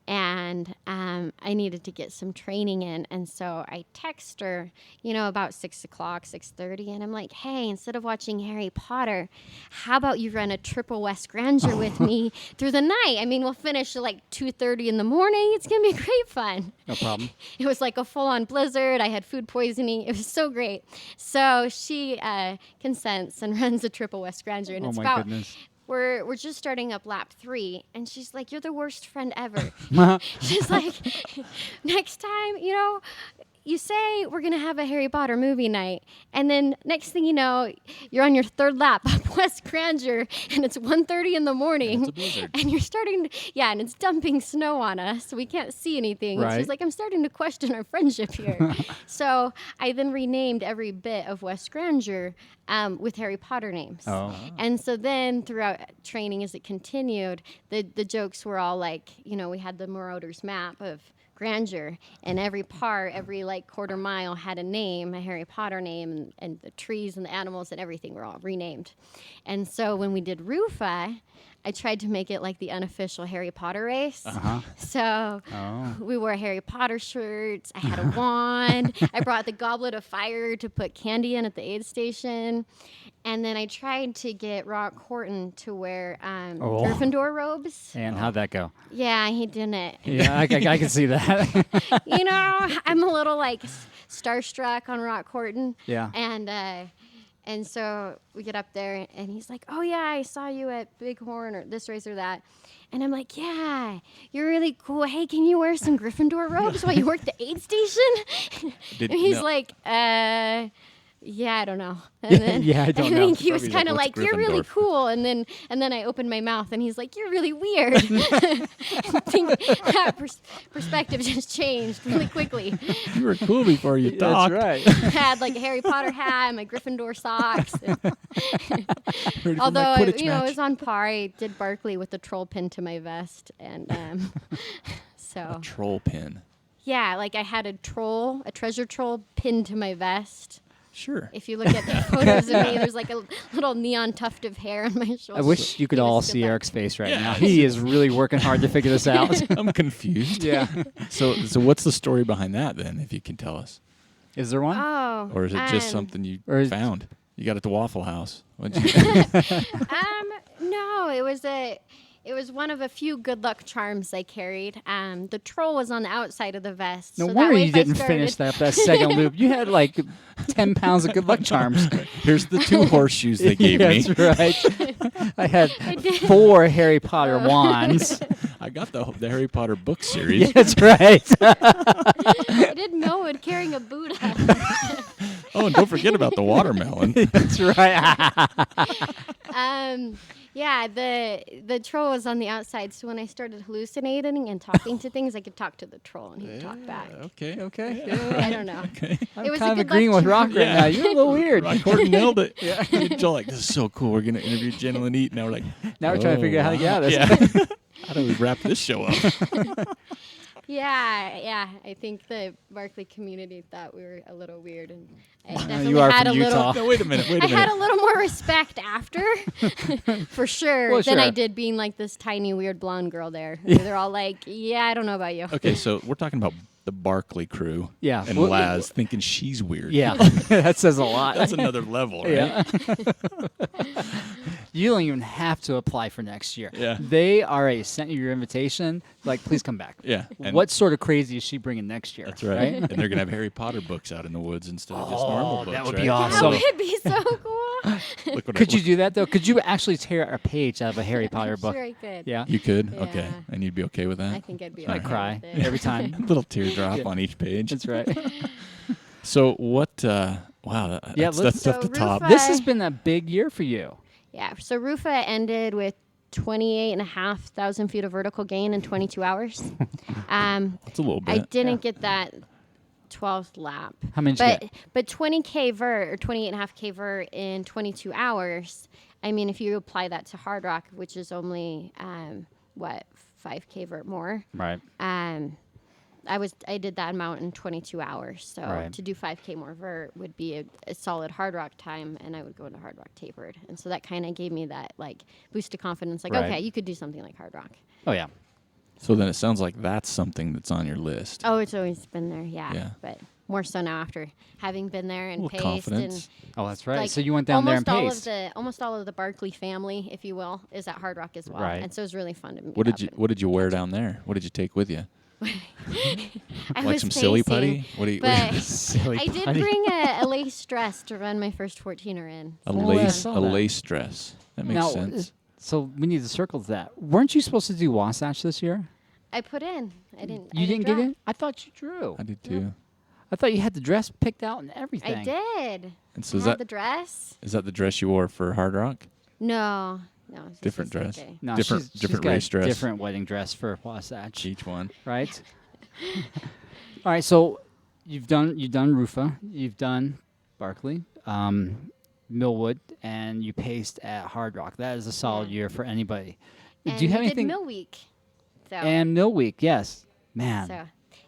and I needed to get some training in. And so I text her, about 6 o'clock, 6:30, and I'm like, hey, instead of watching Harry Potter, how about you run a triple West Grandeur with me through the night? I mean, we'll finish at like 2:30 in the morning. It's going to be great fun. No problem. It was like a full-on blizzard. I had food poisoning. It was so great. So she consents and runs a triple West Grandeur. And Oh it's my about... goodness. We're just starting up lap 3, and she's like, you're the worst friend ever. She's like, next time, you say we're going to have a Harry Potter movie night, and then next thing you know, you're on your 3rd lap up West Grandeur, and it's 1:30 in the morning, and you're starting to, and it's dumping snow on us, so we can't see anything. Right. She's like, I'm starting to question our friendship here. So I then renamed every bit of West Grandeur with Harry Potter names. Oh. And so then throughout training, as it continued, the jokes were all like, we had the Marauder's map of Grandeur, and every quarter mile had a name, a Harry Potter name, and the trees and the animals and everything were all renamed. And so when we did Rufa, I tried to make it like the unofficial Harry Potter race. So we wore Harry Potter shirts. I had a wand. I brought the goblet of fire to put candy in at the aid station. And then I tried to get Rock Horton to wear Gryffindor robes. And how'd that go? Yeah, he didn't. Yeah, I can see that. I'm a little starstruck on Rock Horton. Yeah. And so we get up there, and he's like, oh, yeah, I saw you at Bighorn or this race or that. And I'm like, yeah, you're really cool. Hey, can you wear some Gryffindor robes while you work the aid station? And he's like, yeah, I don't know. And then, I don't know. I think he was Probably kind of like, like, you're what's really Gryffindor? cool. And then I opened my mouth, and he's like, you're really weird. I think that perspective just changed really quickly. You were cool before you talked. That's right. I had like a Harry Potter hat and my Gryffindor socks. Ready for Although, my Quidditch it match. was on par. I did Barkley with the troll pin to my vest. And so, Troll pin. yeah, like I had a treasure troll pinned to my vest. Sure. If you look at the photos of me, there's like a little neon tuft of hair on my shoulder. I wish you could He was all good see luck. Eric's face right Yeah. now. He is really working hard to figure this out. I'm confused. Yeah. So what's the story behind that then, if you can tell us? Is there one? Oh. Or is it just something you Or is- found? You got it at the Waffle House. What'd you No, it was one of a few good luck charms I carried. The troll was on the outside of the vest. No so wonder that way you if I didn't started- finish that second loop. You had like 10 pounds of good luck charms. Here's the 2 horseshoes they gave me. That's right. I had 4 Harry Potter wands. I got the Harry Potter book series. That's right. I did Millwood carrying a Buddha. Oh, and don't forget about the watermelon. That's right. Yeah, the troll was on the outside, so when I started hallucinating and talking to things, I could talk to the troll and he'd talk back. Okay. Okay. I don't know. I'm It was a kind of good agreeing luck with Rock right Yeah. now. You're a little weird. Rock Horton nailed it. Yeah. Joel like, this is so cool. We're going to interview Jennliyn Eaton. Now we're like, Now we're trying to figure out how to get out of this. Yeah. How do we wrap this show up? Yeah. I think the Barkley community thought we were a little weird, and I definitely you are had from a little. Utah. No, wait a minute. I had a little more respect after, for sure, Well, than I sure. did being like this tiny weird blonde girl there. They're all like, "Yeah, I don't know about you." Okay, so we're talking about the Barkley crew. Yeah. And Well, Laz thinking she's weird. Yeah. That says a lot. That's another level, right? Yeah. You don't even have to apply for next year. Yeah. They already sent you your invitation. Like, please come back. Yeah. And What sort of crazy is she bringing next year? That's right. And they're going to have Harry Potter books out in the woods instead of just normal books, that would right? be That awesome. would be so cool. Look what Could you do that, though? Could you actually tear a page out of a Harry Potter book? Sure, I could. Yeah. You could? Yeah. Okay. And you'd be okay with that? I think I'd be. I okay cry with it. every time. A little teardrop on each page. That's right. So what, wow, Yeah, that's let's- tough to So top. Rufa- This has been a big year for you. Yeah. So Rufa ended with 28,500 feet of vertical gain in 22 hours. That's a little bit. I didn't get that 12th lap. How many did you But 20K vert or 28.5K vert in 22 hours. I mean, if you apply that to hard rock, which is only 5K vert more. Right. I did that amount in 22 hours. So Right. to do 5K more vert would be a solid hard rock time, and I would go into hard rock tapered. And so that kind of gave me that like boost of confidence. Like, Right. okay, you could do something like hard rock. Oh, yeah. So then it sounds like that's something that's on your list. Oh, it's always been there, yeah. Yeah. But more so now after having been there and paced confidence. Oh, that's right. like, So you went down there and paced. Almost all of the Barkley family, if you will, is at Hard Rock as well. Right. And so it was really fun to meet What up. did you wear down there? What did you take with you? I Like was some silly pacing, putty? What do you? but Silly I did putty. bring a lace dress to run my first 14er in. A So Oh, I lace saw a that. lace dress. That makes Now, sense. so we need to circle that. Weren't you supposed to do Wasatch this year? I put in. I didn't. You I didn't get draw. in? I thought you drew. I did too. I thought you had the dress picked out and everything. I did. And so I is had that the dress? is that the dress you wore for Hard Rock? No. It's Different just dress. okay. No, Different- she's different got race a dress. different wedding dress for Wasatch, Each one. right? All right, so you've done Rufa, you've done Barkley, Millwood, and you paced at Hard Rock. That is a solid Yeah. year for anybody. And Do you have we anything? did Mill Week. So, And Mill Week, yes, man, so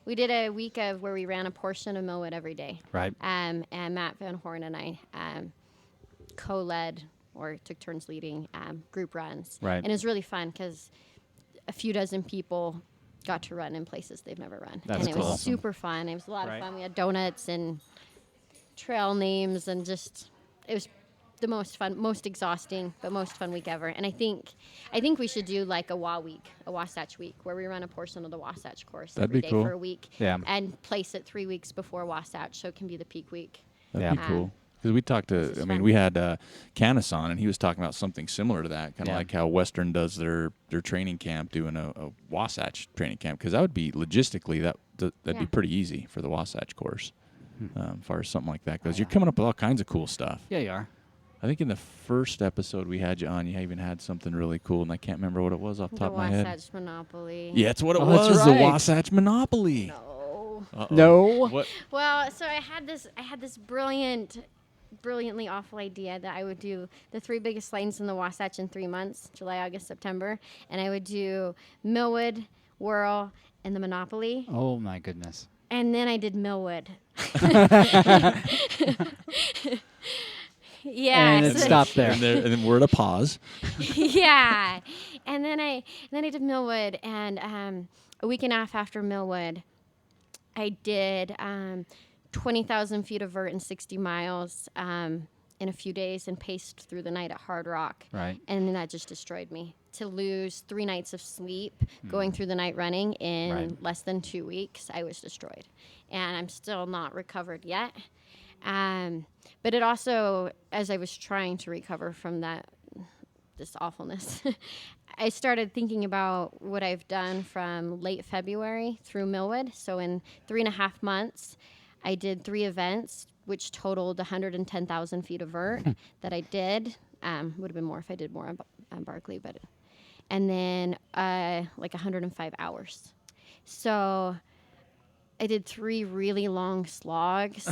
we did a week of where we ran a portion of Millwood every day. right? And Matt Van Horn and I co-led or took turns leading group runs. Right. And it was really fun because a few dozen people got to run in places they've never run. That's and it was cool. super fun. It was a lot Right. of fun. We had donuts and trail names and just, it was the most fun, most exhausting, but most fun week ever. And I think we should do like a Wasatch week, where we run a portion of the Wasatch course That'd every be day cool. for a week. Yeah. And place it 3 weeks before Wasatch, so it can be the peak week. That'd be Yeah. cool. Because we talked to, is I mean, fun. we had Canis on, and he was talking about something similar to that, kind of Yeah. like how Western does their training camp, doing a Wasatch training camp. Because that would be logistically that'd be Yeah. pretty easy for the Wasatch course, as far as something like that goes. You're coming up with all kinds of cool stuff. Yeah, you are. I think in the first episode we had you on, you even had something really cool, and I can't remember what it was off the top The of my head. Wasatch Monopoly. Yeah, it's what it Oh, that's was, right. the Wasatch Monopoly. No. Uh-oh. No. What? Well, so I had this brilliantly awful idea that I would do the 3 biggest lanes in the Wasatch in 3 months, July, August, September, and I would do Millwood, Whirl, and the Monopoly. Oh my goodness. And then I did Millwood. Yeah. And it so- stopped there. And then we're at a pause. Yeah. And then I did Millwood, and a week and a half after Millwood, I did 20,000 feet of vert in 60 miles in a few days and paced through the night at Hard Rock. Right. And then that just destroyed me. To lose 3 nights of sleep going through the night running in Right. less than 2 weeks, I was destroyed. And I'm still not recovered yet. But it also, as I was trying to recover from this awfulness, I started thinking about what I've done from late February through Millwood. So in 3.5 months, I did 3 events, which totaled 110,000 feet of vert that I did. Would have been more if I did more on Barkley, but and then like 105 hours. So I did 3 really long slogs,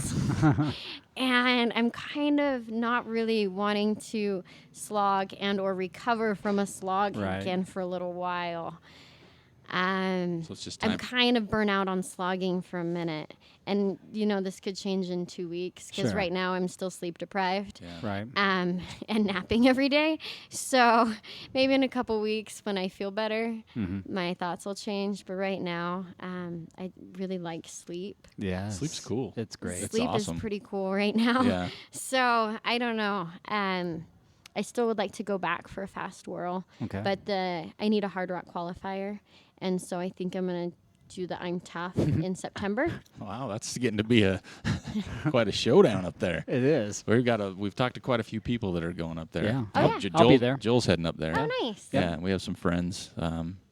and I'm kind of not really wanting to slog and or recover from a slog Right. again for a little while. So it's just time. I'm kind of burnt out on slogging for a minute, and this could change in 2 weeks because Sure. right now I'm still sleep deprived. Yeah. Right. And napping every day. So maybe in a couple weeks when I feel better, my thoughts will change. But right now, I really like sleep. Yeah. Sleep's cool. It's great. It's Sleep awesome. is pretty cool right now. Yeah. So I don't know. I still would like to go back for a fast whirl. Okay. But I need a Hard Rock qualifier. And so I think I'm going to do the I'm Tough in September. Wow, that's getting to be quite a showdown up there. It is. We've talked to quite a few people that are going up there. Yeah. Oh, yeah. I'll be there. Joel's heading up there. Oh, nice. Yeah, and we have some friends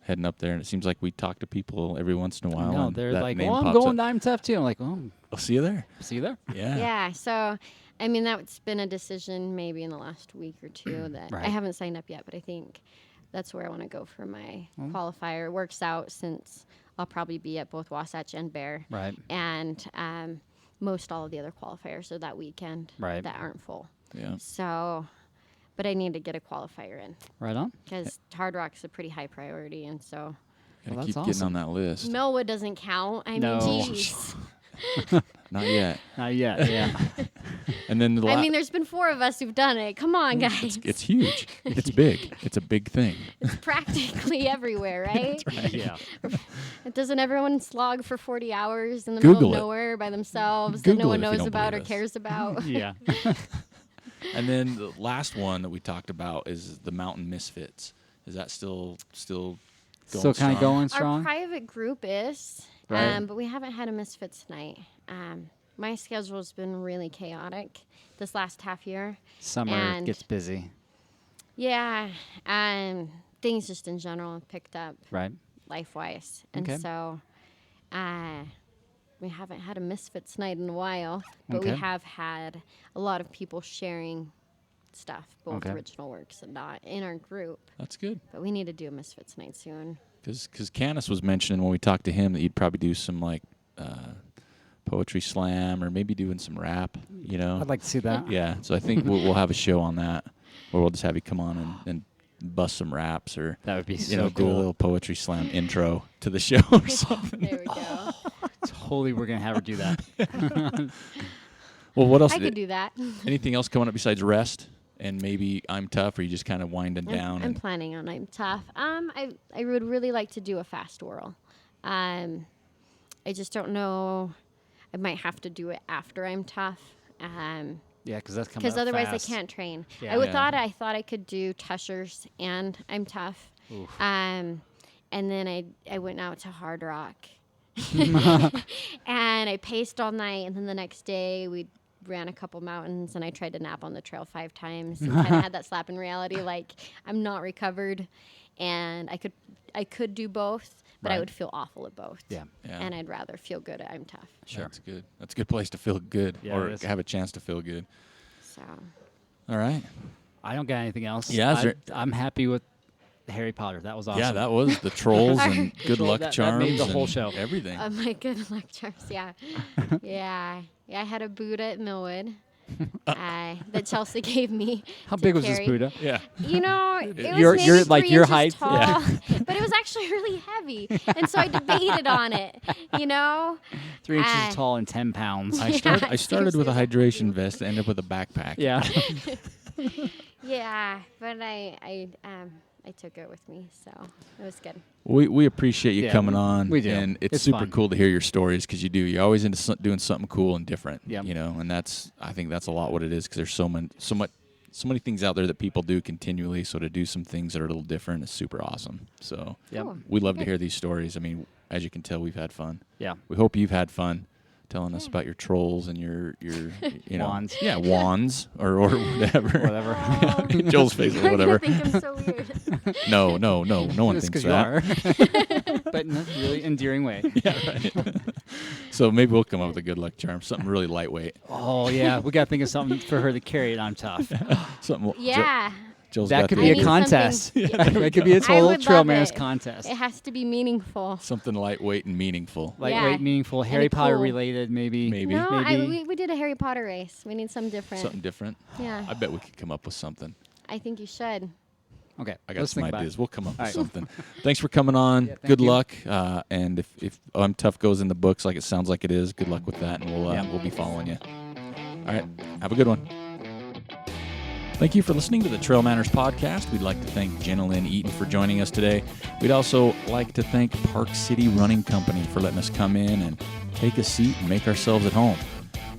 heading up there, and it seems like we talk to people every once in a while. No, and they're that like, name "Oh, I'm pops going up. to I'm Tough too." I'm like, "Oh, I'll see you there. see you there." Yeah. Yeah, so I mean that's been a decision maybe in the last week or two that Right. I haven't signed up yet, but I think that's where I want to go for my qualifier. It works out since I'll probably be at both Wasatch and Bear, Right. and most all of the other qualifiers are that weekend Right. that aren't full. Yeah. So, but I need to get a qualifier in Right on. because Hard Rock's a pretty high priority, and so Gotta Well, keep that's getting on awesome. that list. Millwood doesn't count. I No. mean, geez. Not yet. Not yet. Yeah. And then I mean, there's been 4 of us who've done it. Come on, guys. It's huge. It's big. It's a big thing. It's practically everywhere, right? That's right. Yeah. Doesn't everyone slog for 40 hours in the Google middle it. of nowhere by themselves Google that no one it if you knows don't about or believe us. cares about? Yeah. And then the last one that we talked about is the Mountain Misfits. Is that still going Still kind of strong? going Our strong? private group is, Right. but we haven't had a Misfits night. My schedule's been really chaotic this last half year. Summer and gets busy, Yeah, things just in general have picked up right? life-wise. And Okay. so we haven't had a Misfits night in a while, but we Okay. have had a lot of people sharing stuff, both Okay. original works and not, in our group. That's good. But we need to do a Misfits night soon. Because Canis was mentioning when we talked to him that you'd probably do some like poetry slam or maybe doing some rap, you know? I'd like to see that. Yeah, so I think we'll have a show on that where we'll just have you come on and bust some raps or That would be do so a cool. little poetry slam intro to the show or something. There we go. Totally, we're gonna have her do that. Well, what else? I could do that. Anything else coming up besides rest and maybe I'm Tough, or you just kind of winding down? I'm and planning on I'm Tough. I would really like to do a fast whirl. I just don't know. I might have to do it after I'm Tough. Yeah, because that's coming Because up otherwise fast. I can't train. Yeah. I thought I could do Tushers and I'm Tough. Oof. And then I went out to Hard Rock. And I paced all night, and then the next day we ran a couple mountains, and I tried to nap on the trail 5 times and kind of had that slap in reality, like I'm not recovered, and I could do both, but I Right. would feel awful at both. Yeah. Yeah. And I'd rather feel good at I'm Tough. Sure. That's good. That's a good place to feel good, Yeah, or it is. have a chance to feel good. So All right. I don't got anything else. Yeah, is there- I'm happy with Harry Potter. That was awesome. Yeah, that was the trolls and good Troll- luck that charms. made the whole and show. Everything. my good luck charms, yeah. Yeah. I had a Buddha at Millwood that Chelsea gave me. How to big was this carry. Buddha? yeah. You know, it was You're- maybe you're like 3 your inches height? tall, but it was actually really heavy, and so I debated on it. You know, 3 inches Ah. tall and 10 pounds. I started with a seriously. hydration vest and ended up with a backpack. Yeah. yeah, but I took it with me, so it was good. We appreciate you Yeah, coming on. we do. And it's It's super fun. cool to hear your stories because you do. You're always into doing something cool and different. Yep. You know, and I think that's a lot what it is because there's so many things out there that people do continually. So to do some things that are a little different is super awesome. So Yep. Cool. we love to Good. hear these stories. I mean, as you can tell, we've had fun. Yeah. We hope you've had fun telling us about your trolls and your you know Wands. Yeah, wands or whatever. Whatever. Oh, Joel's face or whatever. I think I'm so weird. No one That's thinks because you that. are. But in a really endearing way. Yeah, right. So maybe we'll come up with a good luck charm, something really lightweight. Oh, yeah. We got to think of something for her to carry it. I'm Tough. Something. Yeah, Joel's That got could the be I a need contest. something- That could be its I whole would Trail love Manners it. contest. it has to be meaningful. something lightweight and meaningful. Lightweight, Yeah. meaningful, Harry Potter cool. related, maybe. Maybe. No, Maybe. we did a Harry Potter race. We need something different. Something different. Yeah, I bet we could come up with something. I think you should. Okay. I got let's some think about ideas. it. We'll come up with All right. something. Thanks for coming on. Yeah, thank good you. luck. And if I'm Tough goes in the books like it sounds like it is, good luck with that, and Yeah. we'll be following you. All right. Have a good one. Thank you for listening to the Trail Manners podcast. We'd like to thank Jennliyn Eaton for joining us today. We'd also like to thank Park City Running Company for letting us come in and take a seat and make ourselves at home.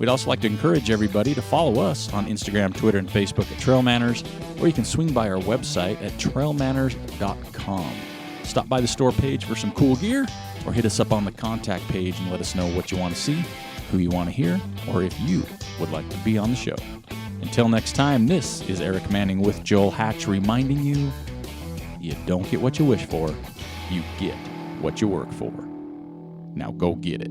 We'd also like to encourage everybody to follow us on Instagram, Twitter, and Facebook at Trail Manners, or you can swing by our website at trailmanners.com. Stop by the store page for some cool gear, or hit us up on the contact page and let us know what you want to see, who you want to hear, or if you would like to be on the show. Until next time, this is Eric Manning with Joel Hatch reminding you, you don't get what you wish for, you get what you work for. Now go get it.